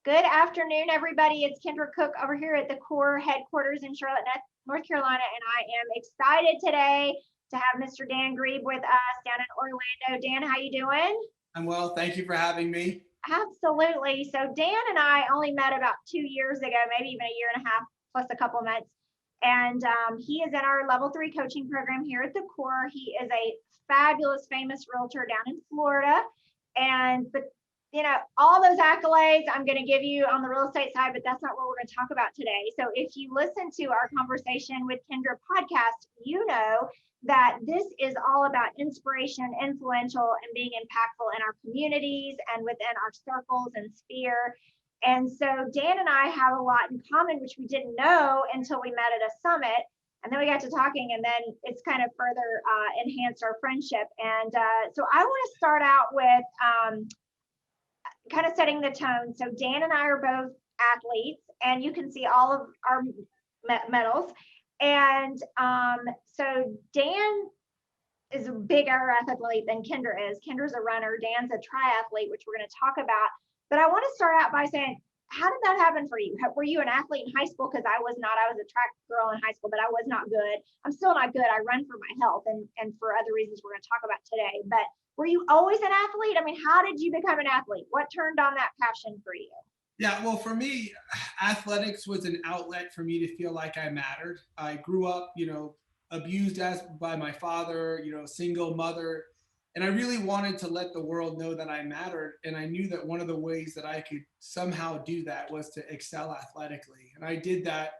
Good afternoon, everybody. It's Kendra Cooke over here at the Core headquarters in Charlotte, North Carolina, and I am excited today to have Mr. Dan Grieb with us down in Orlando. Dan, how you doing? I'm well. Thank you for having me. Absolutely. So Dan and I only met about 2 years ago, maybe even a year and a half plus a couple months. And he is in our level 3 coaching program here at the Core. He is a fabulous, famous realtor down in Florida. But all those accolades I'm going to give you on the real estate side, but that's not what we're going to talk about today. So if you listen to our conversation with Kendra podcast, you know that this is all about inspiration, influential, and being impactful in our communities and within our circles and sphere. And so Dan and I have a lot in common, which we didn't know until we met at a summit. And then we got to talking, and then it's kind of further enhanced our friendship. And so I want to start out with kind of setting the tone. So Dan and I are both athletes, and you can see all of our medals. And so Dan is a bigger athlete than Kendra is. Kendra's a runner. Dan's a triathlete, which we're going to talk about. But I want to start out by saying, how did that happen for you? Were you an athlete in high school? Because I was not. I was a track girl in high school, but I was not good. I'm still not good. I run for my health and for other reasons we're going to talk about today. But were you always an athlete? I mean, how did you become an athlete? What turned on that passion for you? Yeah, well, for me, athletics was an outlet for me to feel like I mattered. I grew up, abused as by my father, single mother, and I really wanted to let the world know that I mattered. And I knew that one of the ways that I could somehow do that was to excel athletically. And I did that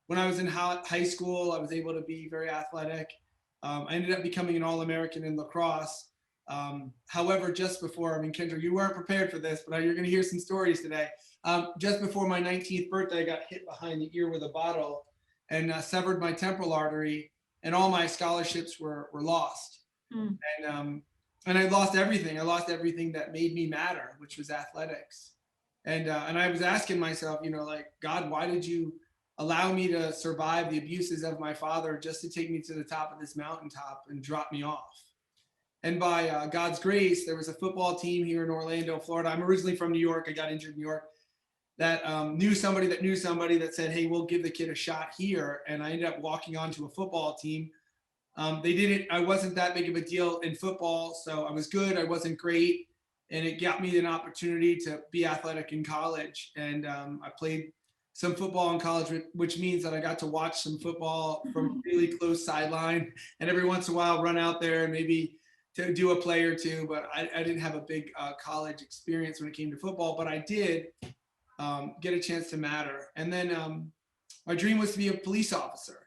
when I was in high school. I was able to be very athletic. I ended up becoming an All-American in lacrosse. However, just before, Kendra, you weren't prepared for this, but you're going to hear some stories today. Just before my 19th birthday, I got hit behind the ear with a bottle and severed my temporal artery, and all my scholarships were lost. Mm. And I lost everything. I lost everything that made me matter, which was athletics. And I was asking myself, God, why did you allow me to survive the abuses of my father just to take me to the top of this mountaintop and drop me off? And by God's grace, there was a football team here in Orlando, Florida. I'm originally from New York. I got injured in New York. That knew somebody that said, hey, we'll give the kid a shot here. And I ended up walking onto a football team. They didn't. I wasn't that big of a deal in football, so I was good. I wasn't great, and it got me an opportunity to be athletic in college. And I played some football in college, which means that I got to watch some football from a really close sideline, and every once in a while run out there and maybe to do a play or two. But I didn't have a big college experience when it came to football, but I did get a chance to matter. And then my dream was to be a police officer.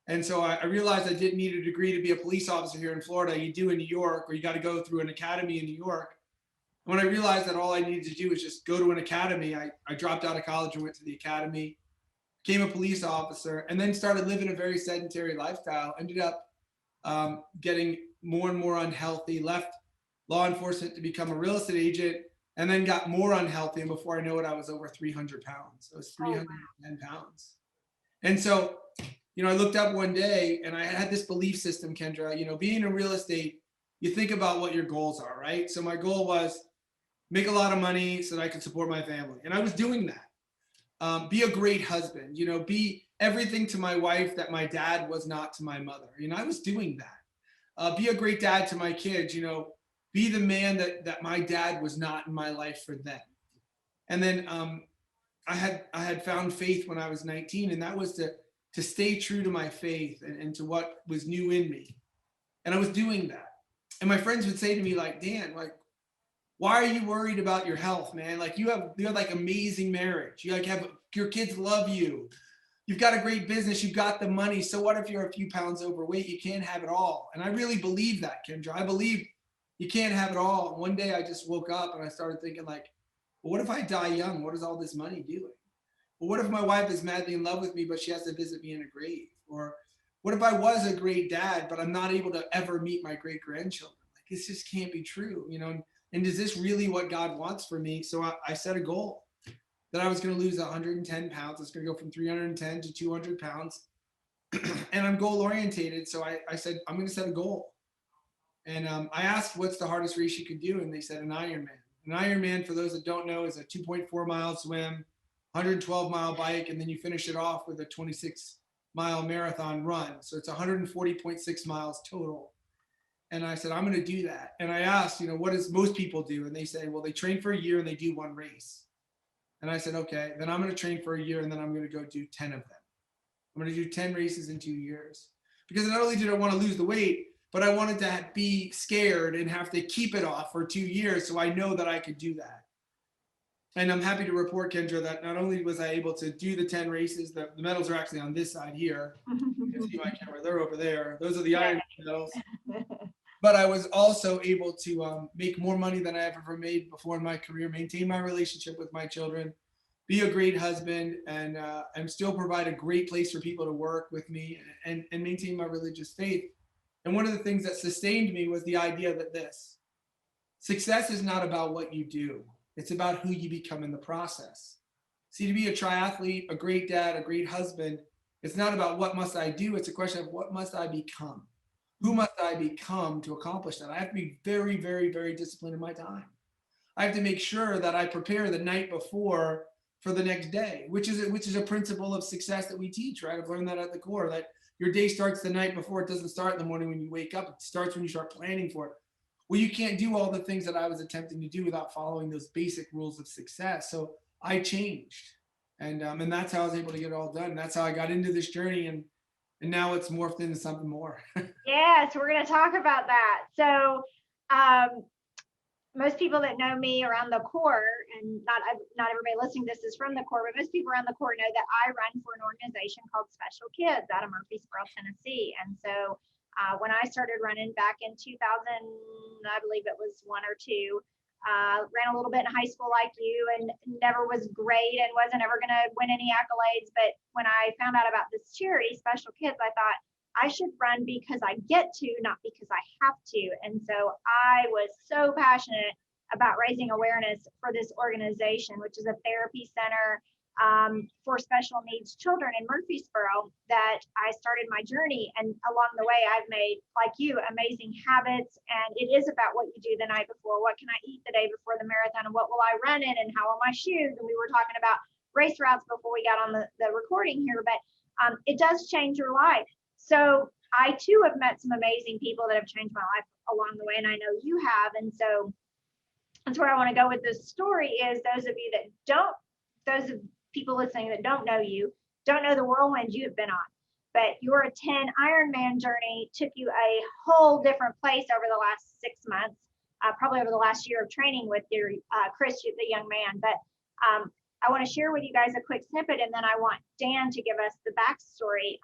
And so I realized I didn't need a degree to be a police officer here in Florida. You do in New York, or you got to go through an academy in New York. And when I realized that all I needed to do was just go to an academy, I dropped out of college and went to the academy, became a police officer, and then started living a very sedentary lifestyle. Ended up getting more and more unhealthy, left law enforcement to become a real estate agent, and then got more unhealthy. And before I know it, I was over 300 pounds. I was 310 pounds. And so, I looked up one day and I had this belief system, Kendra, being in real estate, you think about what your goals are, right? So my goal was make a lot of money so that I could support my family. And I was doing that. Be a great husband, be everything to my wife that my dad was not to my mother. I was doing that. Be a great dad to my kids, be the man that my dad was not in my life for them. And then I had found faith when I was 19, and that was to stay true to my faith and to what was new in me. And I was doing that. And my friends would say to me, like, Dan, like, why are you worried about your health, man? Like you have like amazing marriage. You like have your kids love you. You've got a great business. You've got the money. So what if you're a few pounds overweight? You can't have it all. And I really believe that, Kendra. I believe you can't have it all. And one day I just woke up and I started thinking like, well, what if I die young? What is all this money doing? Well, what if my wife is madly in love with me, but she has to visit me in a grave? Or what if I was a great dad, but I'm not able to ever meet my great grandchildren? Like this just can't be true, And is this really what God wants for me? So I set a goal that I was going to lose 110 pounds. I was going to go from 310 to 200 pounds. And I'm goal orientated. So I said, I'm going to set a goal. And I asked, what's the hardest race you could do? And they said an Ironman. An Ironman, for those that don't know, is a 2.4-mile swim, 112-mile bike, and then you finish it off with a 26-mile marathon run. So it's 140.6 miles total. And I said, I'm going to do that. And I asked, what does most people do? And they say, well, they train for a year and they do one race. And I said, okay, then I'm going to train for a year and then I'm going to go do 10 of them. I'm going to do 10 races in 2 years. Because not only did I want to lose the weight, but I wanted to be scared and have to keep it off for 2 years so I know that I could do that. And I'm happy to report, Kendra, that not only was I able to do the 10 races, the medals are actually on this side here. You can see my camera, they're over there. Those are the Iron medals. But I was also able to make more money than I ever made before in my career, maintain my relationship with my children, be a great husband, and still provide a great place for people to work with me and maintain my religious faith. And one of the things that sustained me was the idea that success is not about what you do. It's about who you become in the process. See, to be a triathlete, a great dad, a great husband, it's not about what must I do. It's a question of what must I become? Who must I become to accomplish that? I have to be very, very, very disciplined in my time. I have to make sure that I prepare the night before for the next day, which is a principle of success that we teach, right? I've learned that at the core, that your day starts the night before. It doesn't start in the morning when you wake up. It starts when you start planning for it. Well, you can't do all the things that I was attempting to do without following those basic rules of success. So I changed, and that's how I was able to get it all done. That's how I got into this journey, and now it's morphed into something more. Yeah, so we're going to talk about that. So most people that know me around the core, and not everybody listening to this is from the core, but most people around the core know that I run for an organization called Special Kids out of Murfreesboro, Tennessee. And so when I started running back in 2000, I believe it was 1 or 2, ran a little bit in high school like you, and never was great and wasn't ever going to win any accolades. But when I found out about this charity, Special Kids, I thought I should run because I get to, not because I have to. And so I was so passionate about raising awareness for this organization, which is a therapy center for special needs children in Murfreesboro, that I started my journey. And along the way, I've made, like you, amazing habits. And it is about what you do the night before. What can I eat the day before the marathon? And what will I run in? And how are my shoes? And we were talking about race routes before we got on the recording here. But it does change your life. So I too have met some amazing people that have changed my life along the way. And I know you have. And so that's where I want to go with this story is those of you that those of people listening that don't know you, don't know the whirlwind you have been on, but your 10 Ironman journey took you a whole different place over the last 6 months, probably over the last year of training with your Chris, the young man. But I want to share with you guys a quick snippet, and then I want Dan to give us the backstory,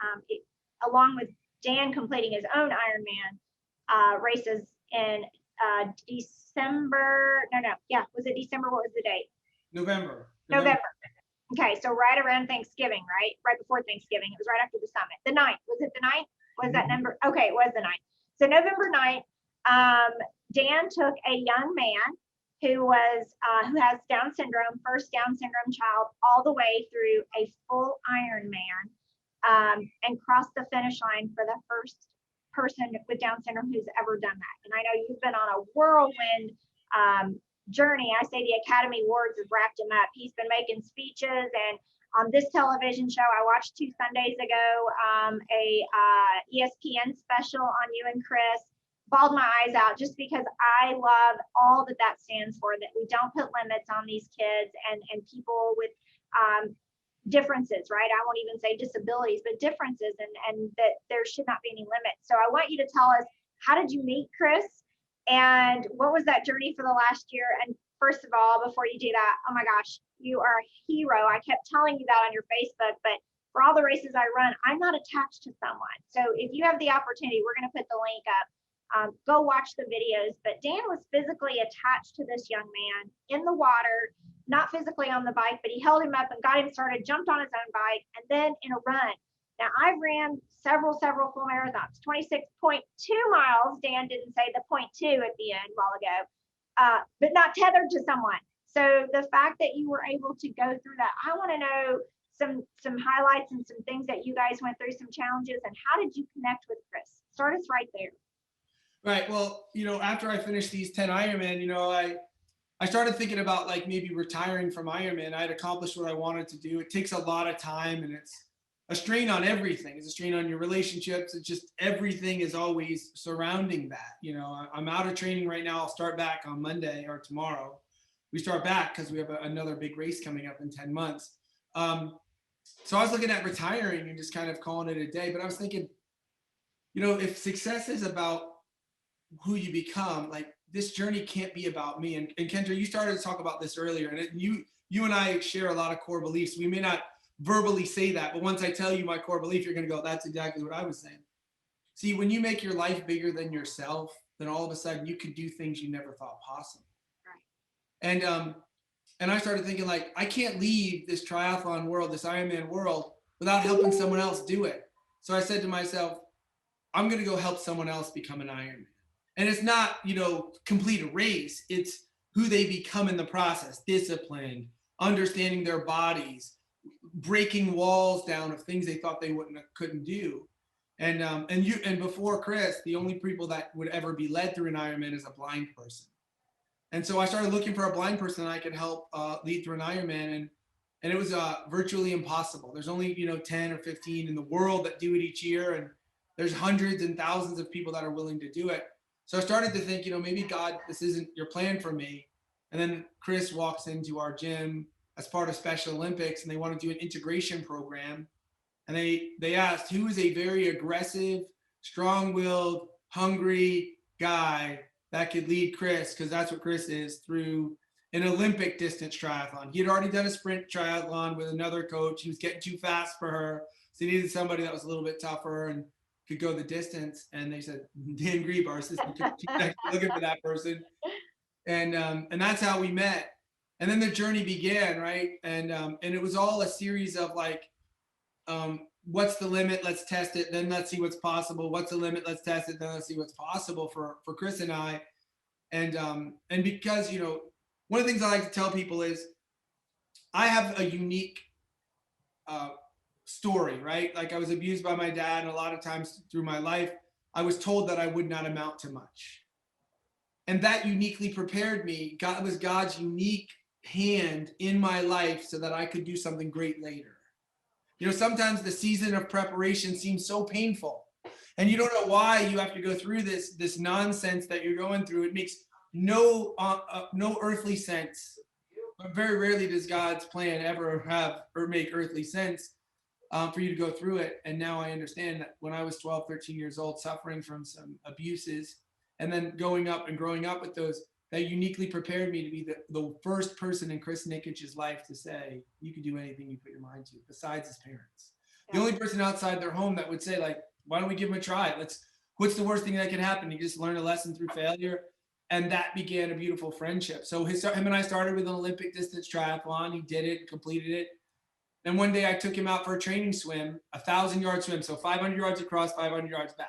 along with Dan completing his own Ironman races in December. Was it December? What was the date? November. Okay, so right around Thanksgiving, right? Right before Thanksgiving. It was right after the summit. The 9th. Was it the 9th? Was that number? Okay, it was the 9th. So November 9th, Dan took a young man who has Down syndrome, first Down syndrome child, all the way through a full Ironman, and crossed the finish line for the first person with Down syndrome who's ever done that. And I know you've been on a whirlwind journey. I say the Academy Awards have wrapped him up. He's been making speeches, and on this television show I watched 2 Sundays ago, a ESPN special on you and Chris, bawled my eyes out just because I love all that stands for, that we don't put limits on these kids and people with differences, right? I won't even say disabilities, but differences, and that there should not be any limits. So I want you to tell us, how did you meet Chris? And what was that journey for the last year? And first of all, before you do that, oh my gosh, you are a hero. I kept telling you that on your Facebook, but for all the races I run, I'm not attached to someone. So if you have the opportunity, we're going to put the link up. Go watch the videos. But Dan was physically attached to this young man in the water, not physically on the bike, but he held him up and got him started, jumped on his own bike, and then in a run. Now, I ran several full marathons, 26.2 miles. Dan didn't say the 0.2 at the end a while ago, but not tethered to someone. So the fact that you were able to go through that, I want to know some highlights and some things that you guys went through, some challenges, and how did you connect with Chris? Start us right there. Right. Well, after I finished these 10 Ironman, I started thinking about like maybe retiring from Ironman. I had accomplished what I wanted to do. It takes a lot of time, and it's a strain on everything. It's a strain on your relationships. It's just everything is always surrounding that. You know, I'm out of training right now. I'll start back on Monday or tomorrow. We start back because we have another big race coming up in 10 months. So I was looking at retiring and just kind of calling it a day. But I was thinking, you know, if success is about who you become, like this journey can't be about me. And Kendra, you started to talk about this earlier, and you and I share a lot of core beliefs. We may not verbally say that, but once I tell you my core belief, you're going to go, that's exactly what I was saying. See, when you make your life bigger than yourself, then all of a sudden you can do things you never thought possible. Right. And I started thinking, like, I can't leave this triathlon world, this Ironman world, without helping someone else do it. So I said to myself, I'm going to go help someone else become an Ironman. And it's not, you know, complete a race. It's who they become in the process, disciplined, understanding their bodies, breaking walls down of things they thought they couldn't do. And before Chris, the only people that would ever be led through an Ironman is a blind person. And so I started looking for a blind person that I could help lead through an Ironman, and it was virtually impossible. There's only, you know, 10 or 15 in the world that do it each year, and there's hundreds and thousands of people that are willing to do it. So I started to think, you know, maybe God, this isn't your plan for me. And then Chris walks into our gym as part of Special Olympics, and they want to do an integration program. And they asked, who is a very aggressive, strong-willed, hungry guy that could lead Chris, because that's what Chris is, through an Olympic distance triathlon. He had already done a sprint triathlon with another coach. He was getting too fast for her. So he needed somebody that was a little bit tougher and could go the distance. And they said, Dan Grieb, our assistant coach, he's actually looking for that person. And that's how we met. And then the journey began, right? And it was all a series of like, what's the limit? Let's test it. Then let's see what's possible. What's the limit? Let's test it. Then let's see what's possible for Chris and I. And because, you know, one of the things I like to tell people is I have a unique story, right? Like I was abused by my dad, and a lot of times through my life, I was told that I would not amount to much. And that uniquely prepared me. God was God's unique hand in my life so that I could do something great later. You know, sometimes the season of preparation seems so painful, and you don't know why you have to go through this nonsense that you're going through. It makes no earthly sense. But very rarely does God's plan ever have or make earthly sense for you to go through it. And now I understand that when I was 12, 13 years old, suffering from some abuses, and then going up and growing up with those, that uniquely prepared me to be the first person in Chris Nikich's life to say, you can do anything you put your mind to, besides his parents. Yeah. The only person outside their home that would say, like, why don't we give him a try? What's the worst thing that could happen? You just learn a lesson through failure. And that began a beautiful friendship. So him and I started with an Olympic distance triathlon. He did it, completed it. Then one day I took him out for a training swim, 1,000-yard swim. So 500 yards across, 500 yards back.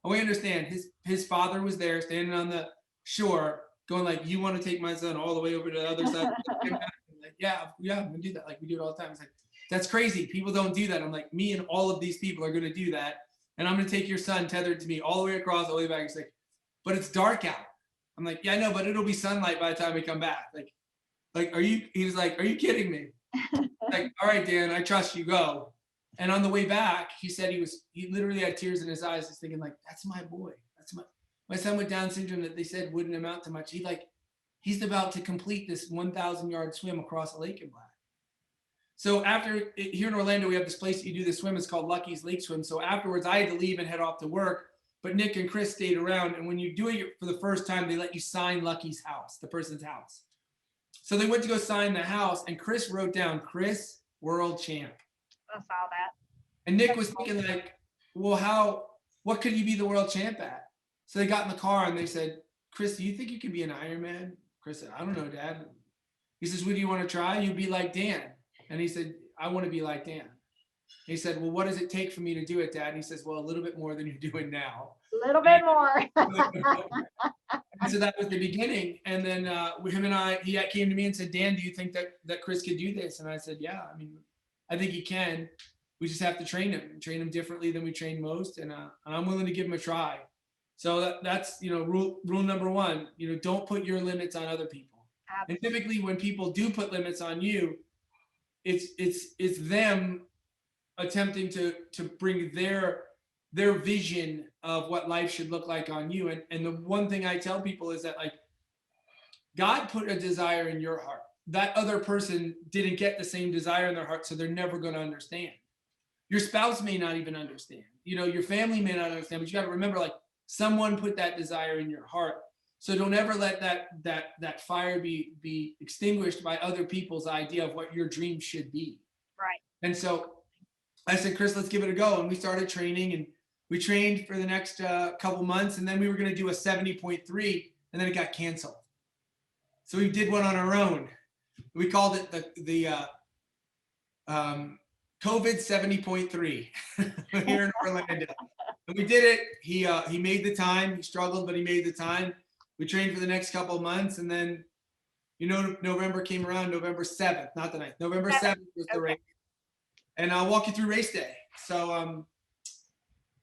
And we understand his father was there standing on the shore going like, you want to take my son all the way over to the other side? Like, yeah, I'm gonna do that. Like we do it all the time. It's like, that's crazy. People don't do that. I'm like, me and all of these people are gonna do that. And I'm gonna take your son tethered to me all the way across, all the way back. He's like, but it's dark out. I'm like, yeah, I know, but it'll be sunlight by the time we come back. He was like, are you kidding me? Like, all right, Dan, I trust you, go. And on the way back, he said he literally had tears in his eyes, just thinking like, that's my boy. That's my son with Down syndrome that they said wouldn't amount to much. He's about to complete this 1,000-yard swim across a lake in Black. So here in Orlando, we have this place that you do this swim. It's called Lucky's Lake Swim. So afterwards, I had to leave and head off to work. But Nick and Chris stayed around, and when you do it for the first time, they let you sign Lucky's house, the person's house. So they went to go sign the house, and Chris wrote down, Chris, world champ. I saw that. And Nick was thinking like, well, what could you be the world champ at? So they got in the car, and they said, Chris, do you think you could be an Ironman? Chris said, I don't know, Dad. He says, what do you want to try? You'd be like Dan. And he said, I want to be like Dan. He said, well, what does it take for me to do it, Dad? And he says, well, a little bit more than you're doing now. A little bit more. And so that was the beginning. And then him and he came to me and said, Dan, do you think that Chris could do this? And I said, yeah, I mean, I think he can. We just have to train him differently than we train most. And I'm willing to give him a try. So that's, rule number one, don't put your limits on other people. And typically when people do put limits on you, it's them attempting to bring their vision of what life should look like on you. And the one thing I tell people is that, like, God put a desire in your heart. That other person didn't get the same desire in their heart, so they're never going to understand. Your spouse may not even understand. Your family may not understand, but you got to remember, like, someone put that desire in your heart. So don't ever let that fire be extinguished by other people's idea of what your dream should be. Right. And so I said, Chris, let's give it a go. And we started training, and we trained for the next couple months, and then we were going to do a 70.3, and then it got canceled. So we did one on our own. We called it the COVID 70.3 here in Orlando. And we did it. He made the time. He struggled, but he made the time. We trained for the next couple of months, and then, November came around, November 7th, not the 9th. November 7th was the race. And I'll walk you through race day. So,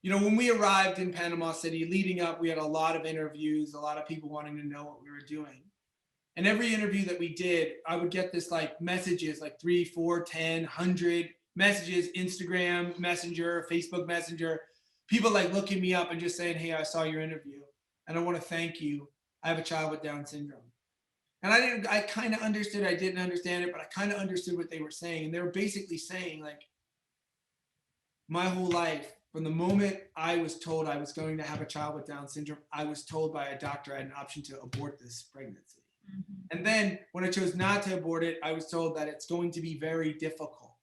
when we arrived in Panama City, leading up, we had a lot of interviews, a lot of people wanting to know what we were doing. And every interview that we did, I would get this like messages, like 3, 4, 10, 100 messages, Instagram Messenger, Facebook Messenger, people like looking me up and just saying, hey, I saw your interview and I want to thank you. I have a child with Down syndrome. And I kind of understood, I didn't understand it, but I kind of understood what they were saying. And they were basically saying, like, my whole life, from the moment I was told I was going to have a child with Down syndrome, I was told by a doctor I had an option to abort this pregnancy. Mm-hmm. And then when I chose not to abort it, I was told that it's going to be very difficult,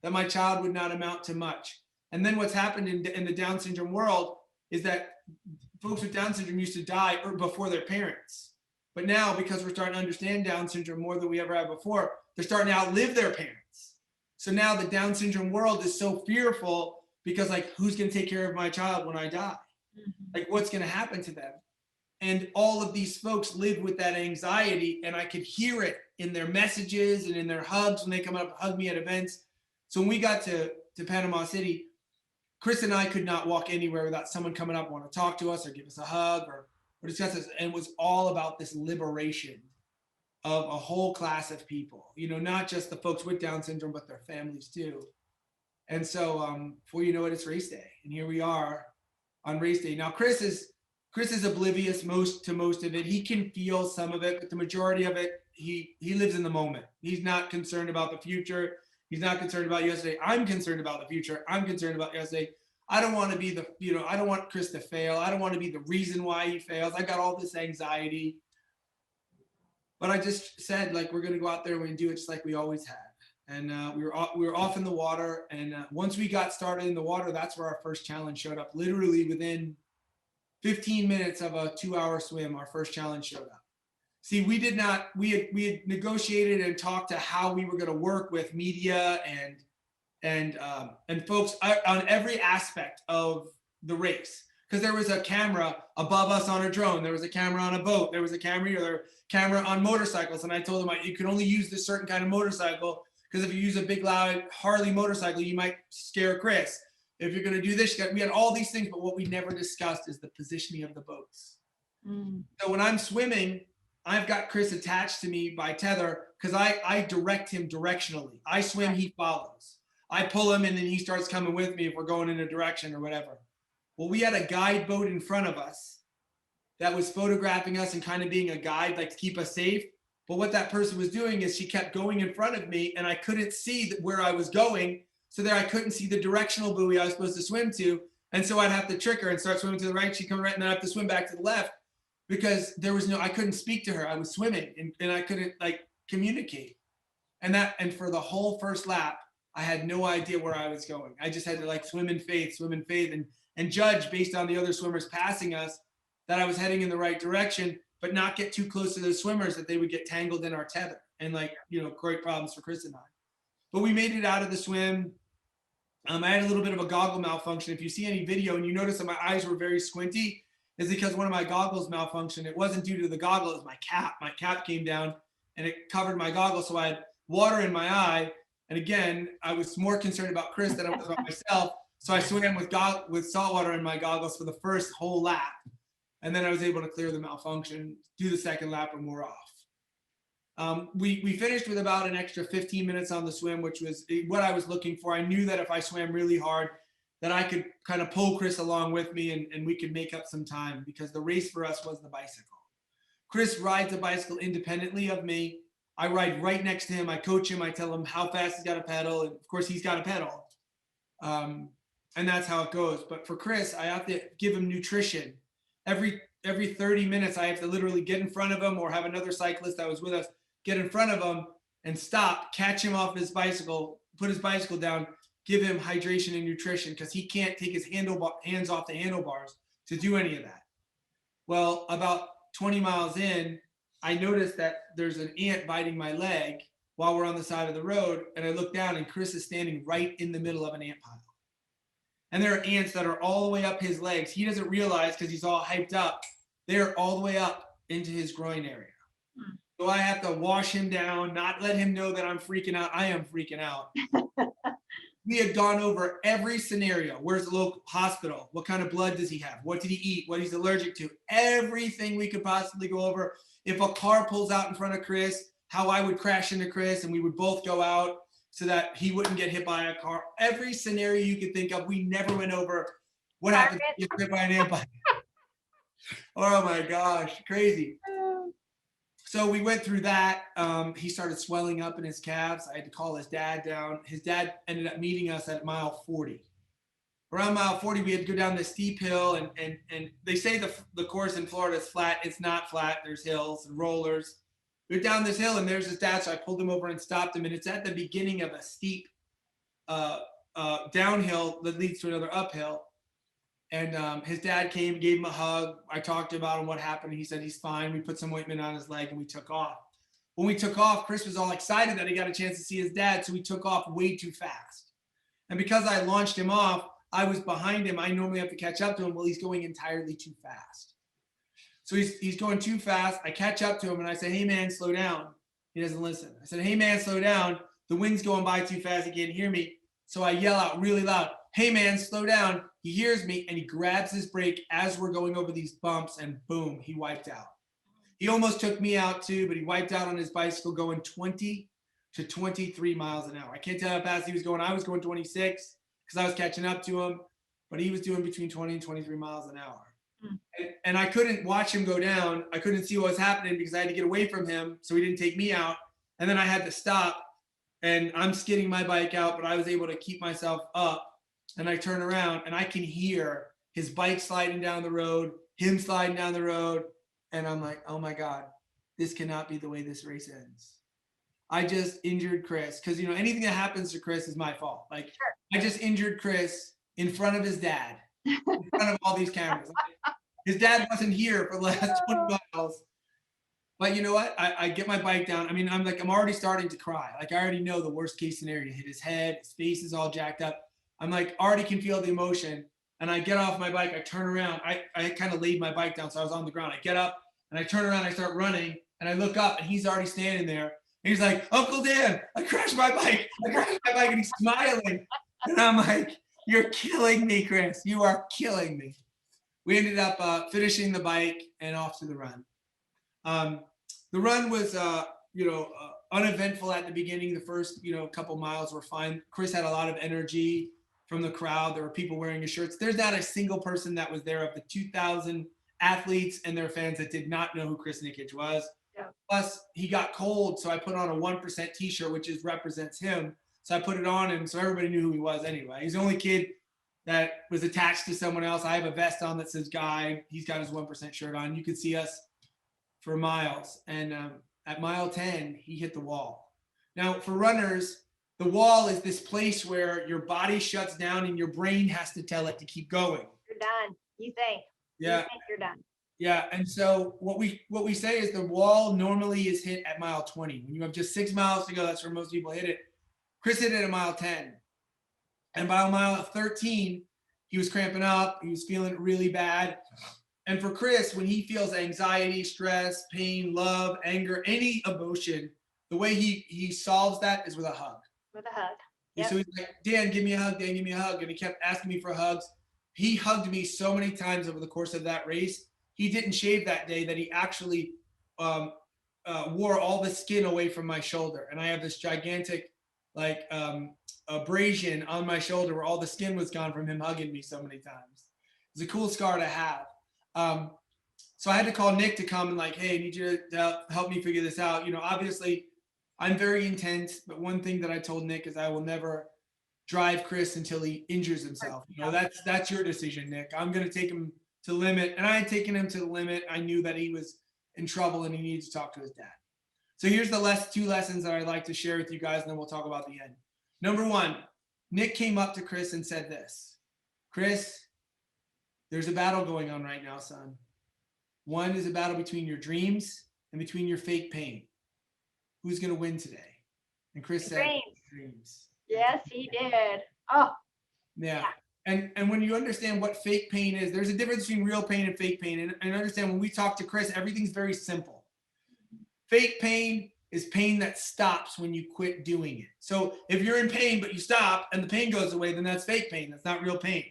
that my child would not amount to much. And then what's happened in the Down syndrome world is that folks with Down syndrome used to die before their parents. But now, because we're starting to understand Down syndrome more than we ever have before, they're starting to outlive their parents. So now the Down syndrome world is so fearful because, like, who's going to take care of my child when I die? Mm-hmm. Like, what's going to happen to them? And all of these folks live with that anxiety, and I could hear it in their messages and in their hugs when they come up and hug me at events. So when we got to Panama City, Chris and I could not walk anywhere without someone coming up and want to talk to us or give us a hug or discuss this. And it was all about this liberation of a whole class of people, not just the folks with Down syndrome, but their families too. And so before you know it, it's race day. And here we are on race day. Now, Chris is oblivious to most of it. He can feel some of it, but the majority of it, he lives in the moment. He's not concerned about the future. He's not concerned about yesterday. I'm concerned about the future. I'm concerned about yesterday. I don't want to be I don't want Chris to fail. I don't want to be the reason why he fails. I got all this anxiety. But I just said, like, we're going to go out there and we're going to do it just like we always have. And we were off in the water. And once we got started in the water, that's where our first challenge showed up. Literally within 15 minutes of a 2-hour swim, our first challenge showed up. See, we had negotiated and talked to how we were going to work with media and folks on every aspect of the race. Because there was a camera above us on a drone. There was a camera on a boat. There was a camera on motorcycles. And I told them, you can only use this certain kind of motorcycle, because if you use a big, loud Harley motorcycle, you might scare Chris. If you're going to do this, we had all these things, but what we never discussed is the positioning of the boats. Mm. So when I'm swimming, I've got Chris attached to me by tether because I direct him directionally. I swim, he follows. I pull him and then he starts coming with me if we're going in a direction or whatever. Well, we had a guide boat in front of us that was photographing us and kind of being a guide, like to keep us safe. But what that person was doing is she kept going in front of me and I couldn't see where I was going. So there I couldn't see the directional buoy I was supposed to swim to. And so I'd have to trick her and start swimming to the right. She'd come right and then I have to swim back to the left because I couldn't speak to her. I was swimming and I couldn't communicate. And for the whole first lap, I had no idea where I was going. I just had to swim in faith and judge based on the other swimmers passing us that I was heading in the right direction, but not get too close to those swimmers that they would get tangled in our tether and great problems for Chris and I. But we made it out of the swim. I had a little bit of a goggle malfunction. If you see any video and you notice that my eyes were very squinty, it's because one of my goggles malfunctioned. It wasn't due to the goggle, it was my cap. My cap came down and it covered my goggles. So I had water in my eye. And again, I was more concerned about Chris than I was about myself. So I swam with salt water in my goggles for the first whole lap. And then I was able to clear the malfunction, do the second lap, and we're off. We finished with about an extra 15 minutes on the swim, which was what I was looking for. I knew that if I swam really hard, that I could kind of pull Chris along with me and we could make up some time, because the race for us was the bicycle. Chris rides a bicycle independently of me. I ride right next to him. I coach him. I tell him how fast he's got to pedal. And of course, he's got to pedal. And that's how it goes. But for Chris, I have to give him nutrition. Every 30 minutes, I have to literally get in front of him, or have another cyclist that was with us get in front of him and stop, catch him off his bicycle, put his bicycle down, give him hydration and nutrition, because he can't take his hands off the handlebars to do any of that. Well, about 20 miles in, I noticed that there's an ant biting my leg while we're on the side of the road. And I look down and Chris is standing right in the middle of an ant pile. And there are ants that are all the way up his legs. He doesn't realize, because he's all hyped up, they're all the way up into his groin area. So I have to wash him down, not let him know that I'm freaking out. I am freaking out. We had gone over every scenario. Where's the local hospital? What kind of blood does he have? What did he eat? What he's allergic to? Everything we could possibly go over. If a car pulls out in front of Chris, how I would crash into Chris and we would both go out so that he wouldn't get hit by a car. Every scenario you could think of, we never went over. What happens if you get hit by an ant bite? Oh my gosh, crazy. So we went through that. He started swelling up in his calves. I had to call his dad down. His dad ended up meeting us at mile 40. Around mile 40, we had to go down this steep hill, and they say the course in Florida is flat. It's not flat. There's hills and rollers. We're down this hill, and there's his dad, so I pulled him over and stopped him, and it's at the beginning of a steep downhill that leads to another uphill. And his dad came, gave him a hug. I talked about him, what happened. He said he's fine. We put some ointment on his leg and we took off. When we took off, Chris was all excited that he got a chance to see his dad. So we took off way too fast. And because I launched him off, I was behind him. I normally have to catch up to him. Well, he's going entirely too fast. So he's going too fast. I catch up to him and I say, hey man, slow down. He doesn't listen. I said, hey man, slow down. The wind's going by too fast. He can't hear me. So I yell out really loud, hey man, slow down. He hears me and he grabs his brake as we're going over these bumps, and boom, he wiped out. He almost took me out too, but he wiped out on his bicycle going 20 to 23 miles an hour. I can't tell how fast he was going. I was going 26 because I was catching up to him, but he was doing between 20 and 23 miles an hour. And I couldn't watch him go down. I couldn't see what was happening because I had to get away from him so he didn't take me out. And then I had to stop, and I'm skidding my bike out, but I was able to keep myself up. And I turn around and I can hear his bike sliding down the road, him sliding down the road. And I'm like, oh my God, this cannot be the way this race ends. I just injured Chris. Because, you know, anything that happens to Chris is my fault. Like, sure. I just injured Chris in front of his dad, in front of all these cameras. His dad wasn't here for the last 20 miles. But you know what? I get my bike down. I mean, I'm already starting to cry. Like, I already know the worst case scenario. Hit his head, his face is all jacked up. I'm like, already can feel the emotion. And I get off my bike, I turn around. I kind of laid my bike down, so I was on the ground. I get up and I turn around, I start running, and I look up and he's already standing there. And he's like, Uncle Dan, I crashed my bike. And he's smiling. And I'm like, you're killing me, Chris. You are killing me. We ended up finishing the bike and off to the run. The run was, uneventful at the beginning. The first, couple miles were fine. Chris had a lot of energy from the crowd. There were people wearing his shirts. There's not a single person that was there of the 2,000 athletes and their fans that did not know who Chris Nikic was. Yeah. Plus, he got cold, so I put on a 1% t-shirt, which represents him. So I put it on him, so everybody knew who he was anyway. He's the only kid that was attached to someone else. I have a vest on that says Guy. He's got his 1% shirt on. You could see us for miles. And at mile 10, he hit the wall. Now, for runners, the wall is this place where your body shuts down and your brain has to tell it to keep going. You're done. You think. Yeah. You think you're done. Yeah. And so what we say is the wall normally is hit at mile 20. When you have just 6 miles to go, that's where most people hit it. Chris hit it at mile 10. And by mile 13, he was cramping up. He was feeling really bad. And for Chris, when he feels anxiety, stress, pain, love, anger, any emotion, the way he solves that is with a hug. With a hug. Yep. So he's like, Dan, give me a hug. Dan, give me a hug. And he kept asking me for hugs. He hugged me so many times over the course of that race. He didn't shave that day that he actually wore all the skin away from my shoulder, and I have this gigantic like abrasion on my shoulder where all the skin was gone from him hugging me so many times. It's a cool scar to have. So I had to call Nick to come and like, hey, I need you to help me figure this out. You know, obviously I'm very intense, but one thing that I told Nick is I will never drive Chris until he injures himself. You know, that's your decision, Nick. I'm going to take him to the limit. And I had taken him to the limit. I knew that he was in trouble and he needed to talk to his dad. So here's the two lessons that I'd like to share with you guys, and then we'll talk about the end. Number one, Nick came up to Chris and said this: Chris, there's a battle going on right now, son. One is a battle between your dreams and between your fake pain. Who's going to win today? And Chris said, dreams. Yes, he did. Oh, yeah. And when you understand what fake pain is, there's a difference between real pain and fake pain. And understand when we talk to Chris, everything's very simple. Fake pain is pain that stops when you quit doing it. So if you're in pain, but you stop and the pain goes away, then that's fake pain. That's not real pain.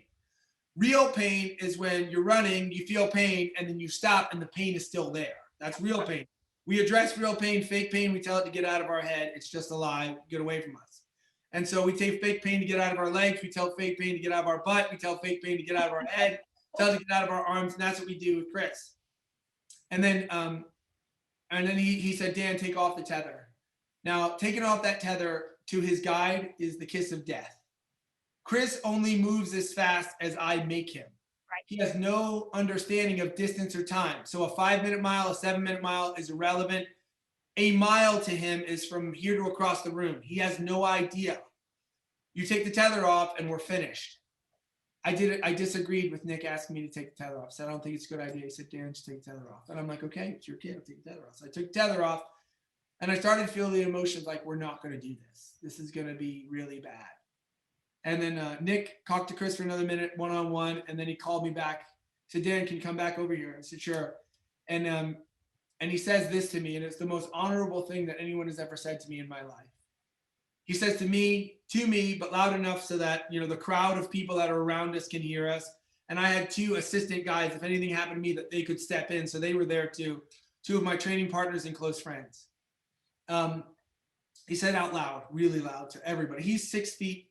Real pain is when you're running, you feel pain, and then you stop and the pain is still there. That's real pain. We address real pain. Fake pain, we tell it to get out of our head. It's just a lie. Get away from us. And so we take fake pain to get out of our legs. We tell fake pain to get out of our butt. We tell fake pain to get out of our head. Tell it to get out of our arms. And that's what we do with Chris. And then he said, Dan, take off the tether. Now, taking off that tether to his guide is the kiss of death. Chris only moves as fast as I make him. Right. He has no understanding of distance or time. So a 5-minute mile, a 7-minute mile is irrelevant. A mile to him is from here to across the room. He has no idea. You take the tether off and we're finished. I disagreed with Nick asking me to take the tether off. I said, I don't think it's a good idea. He said, Dan, just take the tether off. And I'm like, okay, it's your kid. I'll take the tether off. So I took the tether off and I started feeling the emotions like, we're not going to do this. This is going to be really bad. And then Nick talked to Chris for another minute, one-on-one. And then he called me back. He said, Dan, can you come back over here? I said, sure. And he says this to me, and it's the most honorable thing that anyone has ever said to me in my life. He says to me, but loud enough so that, you know, the crowd of people that are around us can hear us. And I had 2 assistant guys, if anything happened to me, that they could step in. So they were there too, 2 of my training partners and close friends. He said out loud, really loud to everybody. He's 6 feet,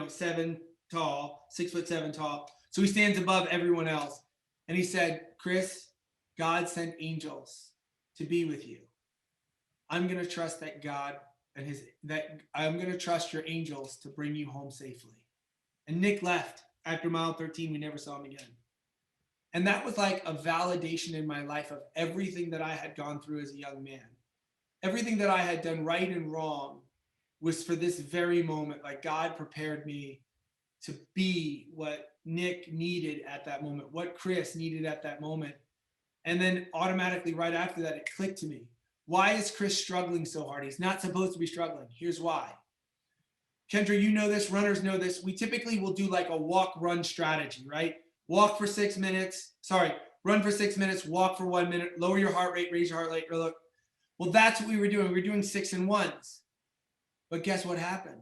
7 tall, 6'7" tall. So he stands above everyone else. And he said, Chris, God sent angels to be with you. I'm going to trust that God and I'm going to trust your angels to bring you home safely. And Nick left after mile 13. We never saw him again. And that was like a validation in my life of everything that I had gone through as a young man. Everything that I had done right and wrong was for this very moment. Like God prepared me to be what Nick needed at that moment, what Chris needed at that moment. And then automatically right after that, it clicked to me. Why is Chris struggling so hard? He's not supposed to be struggling. Here's why. Kendra, you know this, runners know this. We typically will do like a walk-run strategy, right? Walk for 6 minutes. Run for 6 minutes, walk for 1 minute, lower your heart rate, raise your heart rate. Look. Well, that's what we were doing. We were doing 6 and 1s. But guess what happened?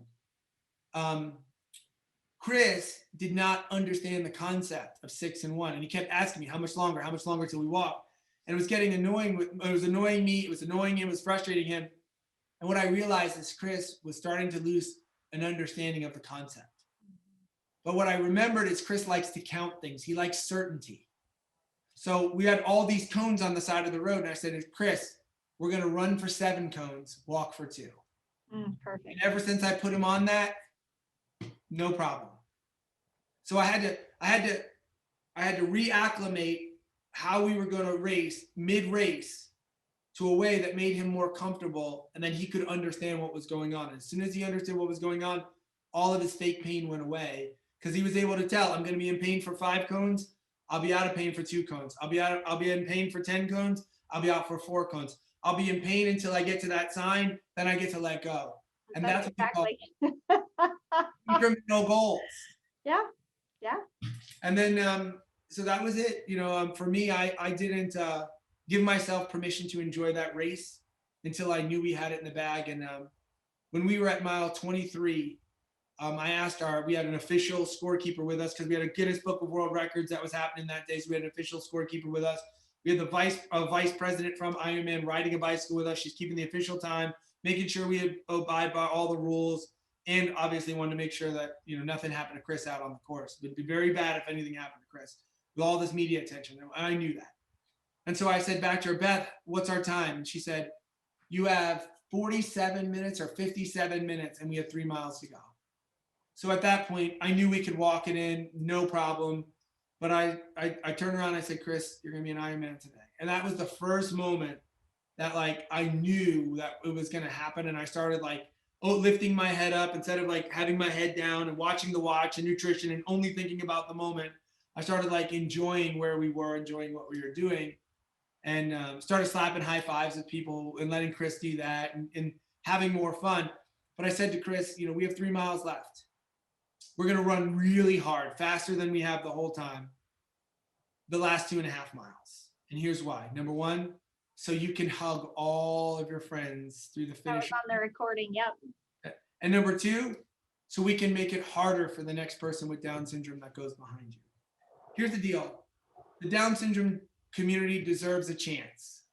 Chris did not understand the concept of 6 and 1. And he kept asking me, how much longer till we walk? And it was getting annoying. It was annoying me. It was annoying him. It was frustrating him. And what I realized is Chris was starting to lose an understanding of the concept. But what I remembered is Chris likes to count things. He likes certainty. So we had all these cones on the side of the road. And I said, Chris, we're going to run for 7 cones, walk for 2. Perfect. And ever since I put him on that, no problem. So I had to reacclimate how we were going to race mid-race to a way that made him more comfortable, and then he could understand what was going on. As soon as he understood what was going on, all of his fake pain went away because he was able to tell, I'm going to be in pain for 5 cones. I'll be out of pain for 2 cones. I'll be in pain for 10 cones. I'll be out for 4 cones. I'll be in pain until I get to that sign. Then I get to let go. And that's exactly what we call incremental goals. Yeah. Yeah. And then, so that was it. For me, I didn't give myself permission to enjoy that race until I knew we had it in the bag. And when we were at mile 23, I asked we had an official scorekeeper with us because we had a Guinness Book of World Records that was happening that day. So we had an official scorekeeper with us. We had the vice president from Ironman riding a bicycle with us. She's keeping the official time, making sure we abide by all the rules, and obviously wanted to make sure that nothing happened to Chris out on the course. It would be very bad if anything happened to Chris with all this media attention. And I knew that. And so I said back to her, Beth, what's our time? And she said, you have 47 minutes or 57 minutes, and we have 3 miles to go. So at that point, I knew we could walk it in, no problem. But I turned around and I said, Chris, you're going to be an Ironman today. And that was the first moment that I knew that it was going to happen. And I started lifting my head up instead of having my head down and watching the watch and nutrition and only thinking about the moment. I started enjoying where we were, enjoying what we were doing, and started slapping high fives with people and letting Chris do that and having more fun. But I said to Chris, we have 3 miles left. We're going to run really hard, faster than we have the whole time, the last 2.5 miles. And here's why. Number one, so you can hug all of your friends through the finish. That was on the recording, yep. And number two, so we can make it harder for the next person with Down syndrome that goes behind you. Here's the deal. The Down syndrome community deserves a chance.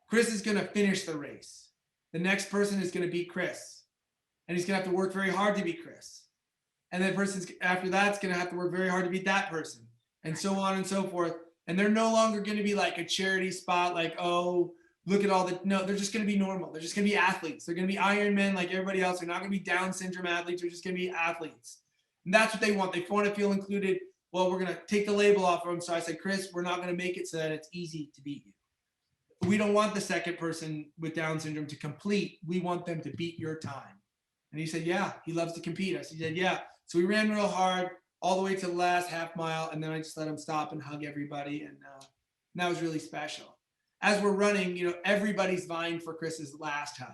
Chris is going to finish the race. The next person is going to beat Chris. And he's going to have to work very hard to beat Chris. And the person after that's going to have to work very hard to beat that person, and so on and so forth. And they're no longer going to be a charity spot, oh, look at all the, no, they're just going to be normal. They're just going to be athletes. They're going to be Ironmen like everybody else. They're not going to be Down syndrome athletes. They're just going to be athletes. And that's what they want. They want to feel included. Well, we're going to take the label off of them. So I said, Chris, we're not going to make it so that it's easy to beat you. We don't want the second person with Down syndrome to complete. We want them to beat your time. And he said, yeah, he loves to compete. I said, yeah. So we ran real hard all the way to the last half mile, and then I just let him stop and hug everybody, and that was really special. As we're running, everybody's vying for Chris's last hug.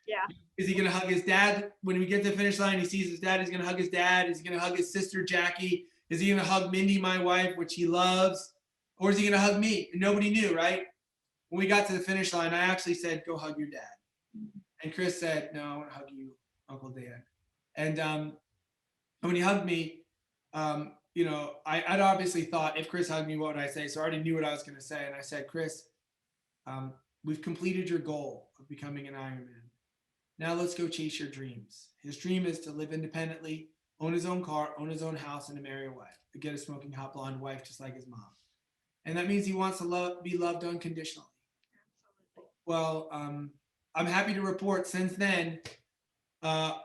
Yeah. Is he going to hug his dad? When we get to the finish line, he sees his dad, he's going to hug his dad. Is he going to hug his sister, Jackie? Is he going to hug Mindy, my wife, which he loves? Or is he going to hug me? And nobody knew, right? When we got to the finish line, I actually said, go hug your dad. And Chris said, no, I want to hug you, Uncle Dan. And when he hugged me, I'd obviously thought, if Chris hugged me, what would I say? So I already knew what I was going to say. And I said, Chris, we've completed your goal of becoming an Ironman. Now let's go chase your dreams. His dream is to live independently, own his own car, own his own house, and to marry a wife, to get a smoking hot blonde wife just like his mom. And that means he wants to be loved unconditionally. Well, I'm happy to report since then,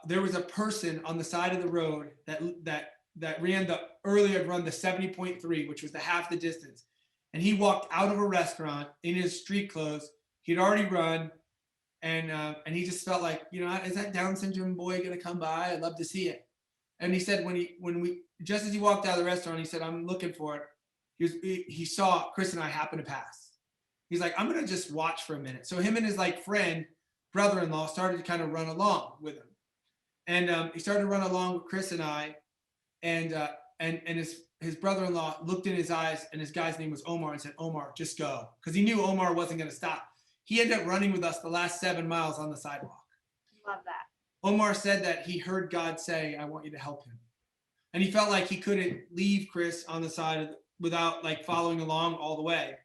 there was a person on the side of the road that ran the earlier run the 70.3, which was the half the distance. And he walked out of a restaurant in his street clothes. He'd already run, and he just felt like, is that Down syndrome boy gonna come by? I'd love to see it. And he said when we just as he walked out of the restaurant, he said, I'm looking for it. He saw Chris and I happen to pass. He's like, I'm gonna just watch for a minute. So him and his friend, brother-in-law, started to kind of run along with him. And he started to run along with Chris and I, and his brother-in-law looked in his eyes, and his guy's name was Omar, and said, Omar, just go. Because he knew Omar wasn't going to stop. He ended up running with us the last 7 miles on the sidewalk. Love that. Omar said that he heard God say, I want you to help him. And he felt like he couldn't leave Chris on the side without following along all the way.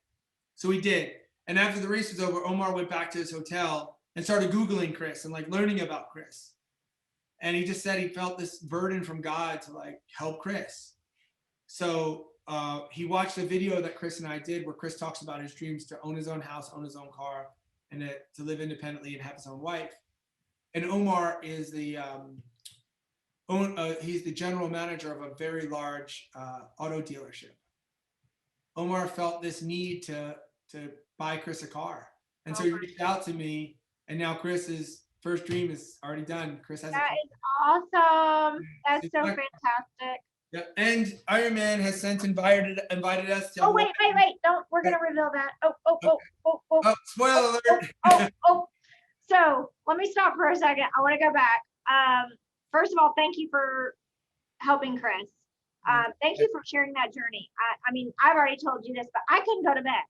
So he did. And after the race was over, Omar went back to his hotel and started Googling Chris and learning about Chris. And he just said he felt this burden from God to help Chris. So he watched a video that Chris and I did where Chris talks about his dreams to own his own house, own his own car, and to live independently and have his own wife. And Omar is he's the general manager of a very large auto dealership. Omar felt this need to buy Chris a car. And so he reached out to me, and now Chris's first dream is already done. Chris has That is awesome. That's so fantastic. Yeah, and Ironman has since invited us to. Oh, wait. Don't. We're going to reveal that. Oh, spoiler alert. So let me stop for a second. I want to go back. First of all, thank you for helping Chris. Thank you for sharing that journey. I mean, I've already told you this, but I couldn't go to bed.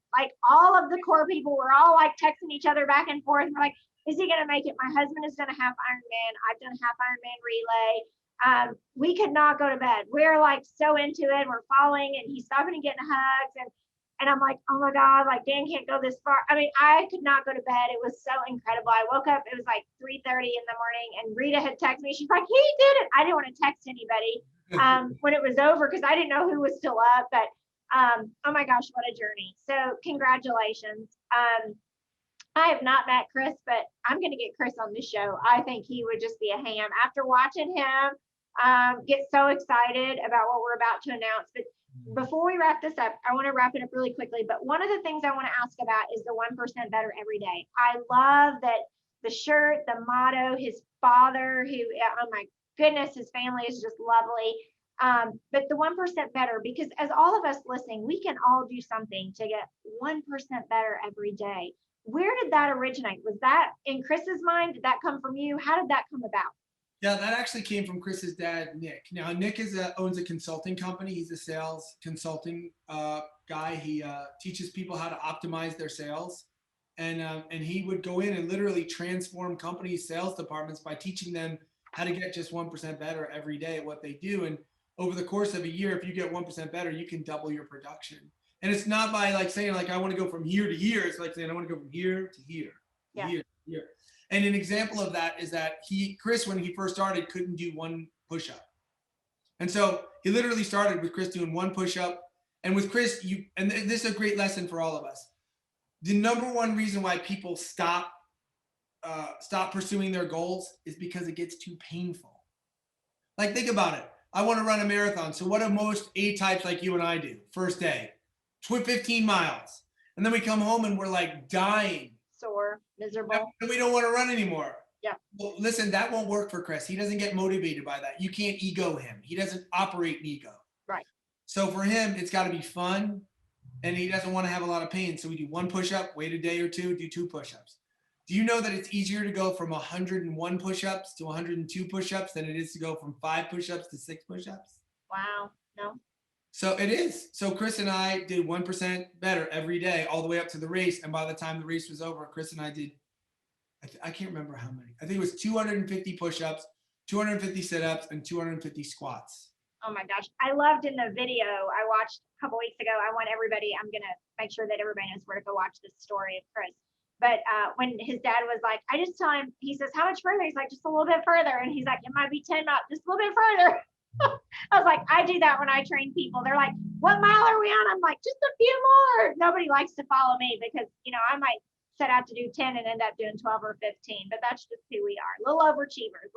All of the core people were all texting each other back and forth. And we're like, is he going to make it? My husband has done a half Ironman. I've done a half Ironman relay. We could not go to bed. We're so into it. We're following, and he's stopping and getting hugs. And I'm like, oh my God, like Dan can't go this far. I mean, I could not go to bed. It was so incredible. I woke up, it was like 3:30 in the morning, and Rita had texted me. She's like, he did it. I didn't want to text anybody when it was over because I didn't know who was still up. But oh my gosh, what a journey. So congratulations. I have not met Chris, but I'm going to get Chris on this show. I think he would just be a ham. After watching him get so excited about what we're about to announce. But before we wrap this up, I want to wrap it up really quickly. But one of the things I want to ask about is the 1% better every day. I love that the shirt, the motto, his father, who, oh my goodness, his family is just lovely. But the 1% better, because as all of us listening, we can all do something to get 1% better every day. Where did that originate? Was that in Chris's mind? Did that come from you? How did that come about? Yeah, that actually came from Chris's dad, Nick. Now, Nick owns a consulting company. He's a sales consulting guy. He teaches people how to optimize their sales. And he would go in and literally transform companies' sales departments by teaching them how to get just 1% better every day at what they do. And over the course of a year, if you get 1% better, you can double your production. And it's not by like saying like, I want to go from here to here. It's like saying, I want to go from here to here, to here, to here. And an example of that is that Chris, when he first started, couldn't do one push-up. And so he literally started with Chris doing one push-up. And with Chris, and this is a great lesson for all of us. The number one reason why people stop pursuing their goals is because it gets too painful. Like, think about it. I want to run a marathon. So what do most A-types like you and I do? First day, 15 miles. And then we come home and we're like dying. Sore, miserable. And we don't want to run anymore. Yeah. Well, listen, that won't work for Chris. He doesn't get motivated by that. You can't ego him. He doesn't operate in ego. Right. So for him, it's got to be fun. And he doesn't want to have a lot of pain. So we do one push-up, wait a day or two, do 2 push-ups. Do you know that it's easier to go from 101 push-ups to 102 push-ups than it is to go from 5 push-ups to 6 push-ups? Wow. No. So it is. So Chris and I did 1% better every day, all the way up to the race. And by the time the race was over, Chris and I did, I can't remember how many. I think it was 250 push-ups, 250 sit-ups, and 250 squats. Oh my gosh. I loved in the video I watched a couple weeks ago. I'm going to make sure that everybody knows where to go watch this story of Chris. But when his dad was like, I just tell him, he says, how much further? He's like, just a little bit further. And he's like, it might be 10 miles, just a little bit further. I was like, I do that when I train people. They're like, what mile are we on? I'm like, just a few more. Nobody likes to follow me because, I might set out to do 10 and end up doing 12 or 15, but that's just who we are. Little overachievers.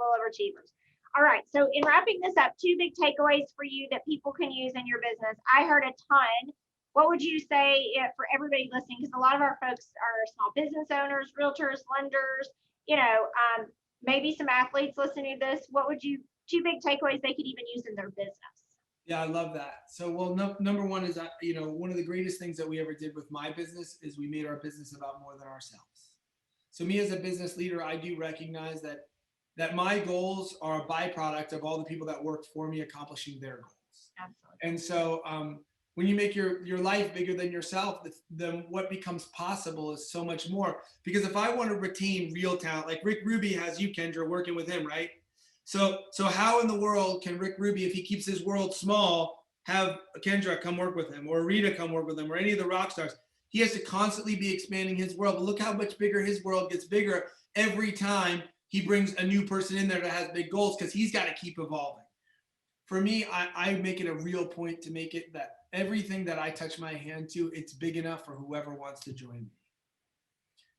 All right. So in wrapping this up, 2 big takeaways for you that people can use in your business. I heard a ton. What would you say for everybody listening? Because a lot of our folks are small business owners, realtors, lenders, maybe some athletes listening to this. What would you, 2 big takeaways they could even use in their business? Yeah, I love that. So, number one is, one of the greatest things that we ever did with my business is we made our business about more than ourselves. So me as a business leader, I do recognize that my goals are a byproduct of all the people that worked for me accomplishing their goals. Absolutely. And so when you make your life bigger than yourself, then what becomes possible is so much more. Because if I want to retain real talent, like Rick Ruby has you, Kendra, working with him, right? So how in the world can Rick Ruby, if he keeps his world small, have Kendra come work with him, or Rita come work with him, or any of the rock stars? He has to constantly be expanding his world. But look how much bigger his world gets bigger every time he brings a new person in there that has big goals, because he's got to keep evolving. For me, I make it a real point to make it that everything that I touch my hand to, it's big enough for whoever wants to join me.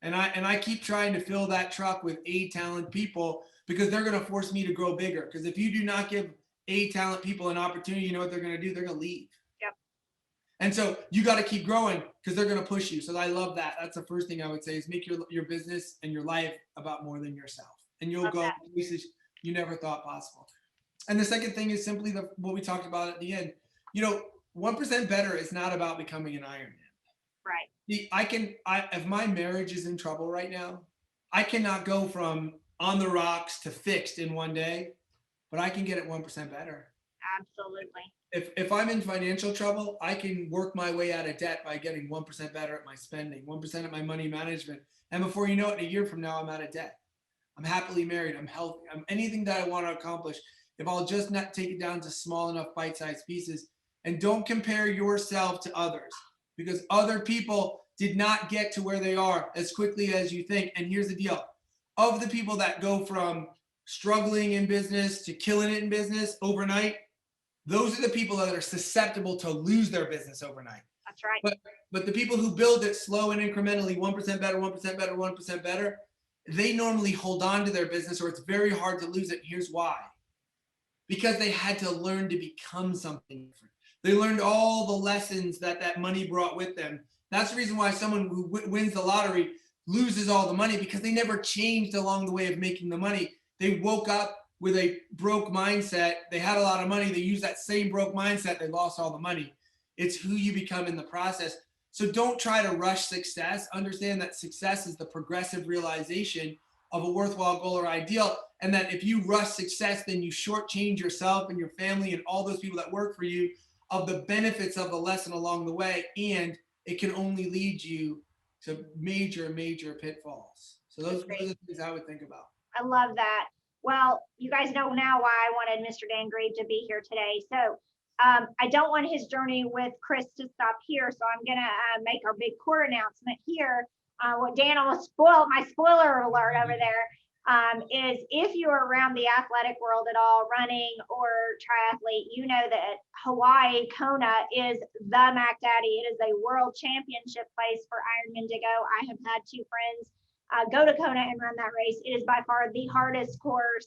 And I keep trying to fill that truck with A-talent people, because they're going to force me to grow bigger. Because if you do not give A-talent people an opportunity, you know what they're going to do? They're going to leave. Yep. And so you got to keep growing, because they're going to push you. So I love that. That's the first thing I would say, is make your business and your life about more than yourself. And you'll go places you never thought possible. And the second thing is simply what we talked about at the end. 1% better is not about becoming an Ironman. Right. If my marriage is in trouble right now, I cannot go from on the rocks to fixed in one day, but I can get it 1% better. Absolutely. If I'm in financial trouble, I can work my way out of debt by getting 1% better at my spending, 1% at my money management. And before you know it, a year from now, I'm out of debt. I'm happily married. I'm healthy. I'm anything that I want to accomplish. If I'll just not take it down to small enough bite-sized pieces, and don't compare yourself to others. because other people did not get to where they are as quickly as you think. And here's the deal. Of the people that go from struggling in business to killing it in business overnight, those are the people that are susceptible to lose their business overnight. That's right. But the people who build it slow and incrementally, 1% better, 1% better, 1% better, they normally hold on to their business, or it's very hard to lose it. Here's why. Because they had to learn to become something different. They learned all the lessons that money brought with them. That's the reason why someone who wins the lottery loses all the money, because they never changed along the way of making the money. They woke up with a broke mindset. They had a lot of money. They used that same broke mindset. They lost all the money. It's who you become in the process. So don't try to rush success. Understand that success is the progressive realization of a worthwhile goal or ideal. And that if you rush success, then you shortchange yourself and your family and all those people that work for you of the benefits of the lesson along the way. And it can only lead you to major, major pitfalls. So those are the things I would think about. I love that. Well, you guys know now why I wanted Mr. Dan Grieb to be here today. So I don't want his journey with Chris to stop here. So I'm going to make our big core announcement here. What Dan almost spoiled, my spoiler alert over there, is if you're around the athletic world at all, running or triathlete, you know that Hawaii, Kona is the Mac Daddy. It is a world championship place for Ironman to go. I have had two friends go to Kona and run that race. It is by far the hardest course.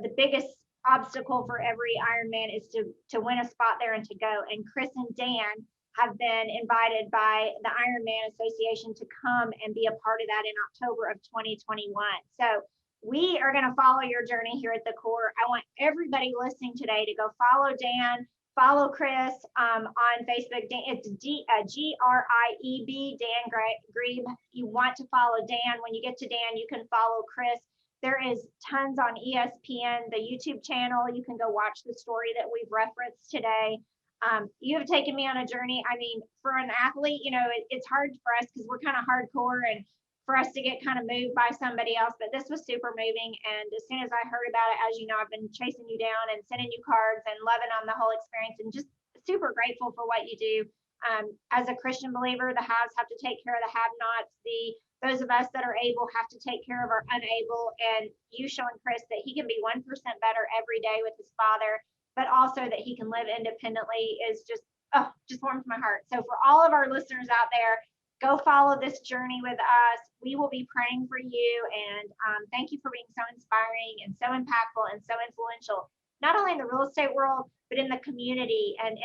The biggest obstacle for every Ironman is to win a spot there and to go. And Chris and Dan have been invited by the Ironman Association to come and be a part of that in October of 2021. So we are going to follow your journey here at the core. I want everybody listening today to go follow Dan, follow Chris on Facebook. It's Grieb, Dan Grieb. You want to follow Dan. When you get to Dan, you can follow Chris. There is tons on ESPN, the YouTube channel. You can go watch the story that we've referenced today. You have taken me on a journey. I mean, for an athlete, you know, it's hard for us because we're kind of hardcore and for us to get kind of moved by somebody else, but this was super moving. And as soon as I heard about it, as you know, I've been chasing you down and sending you cards and loving on the whole experience and just super grateful for what you do. As a Christian believer, the haves have to take care of the have-nots. Those of us that are able have to take care of our unable. And you showing Chris that he can be 1% better every day with his Father, but also that he can live independently is just warms my heart. So for all of our listeners out there, go follow this journey with us. We will be praying for you. And thank you for being so inspiring and so impactful and so influential, not only in the real estate world, but in the community and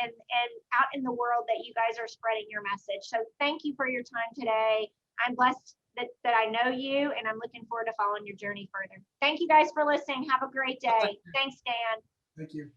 out in the world that you guys are spreading your message. So thank you for your time today. I'm blessed that I know you, and I'm looking forward to following your journey further. Thank you guys for listening. Have a great day. Thanks, Dan. Thank you.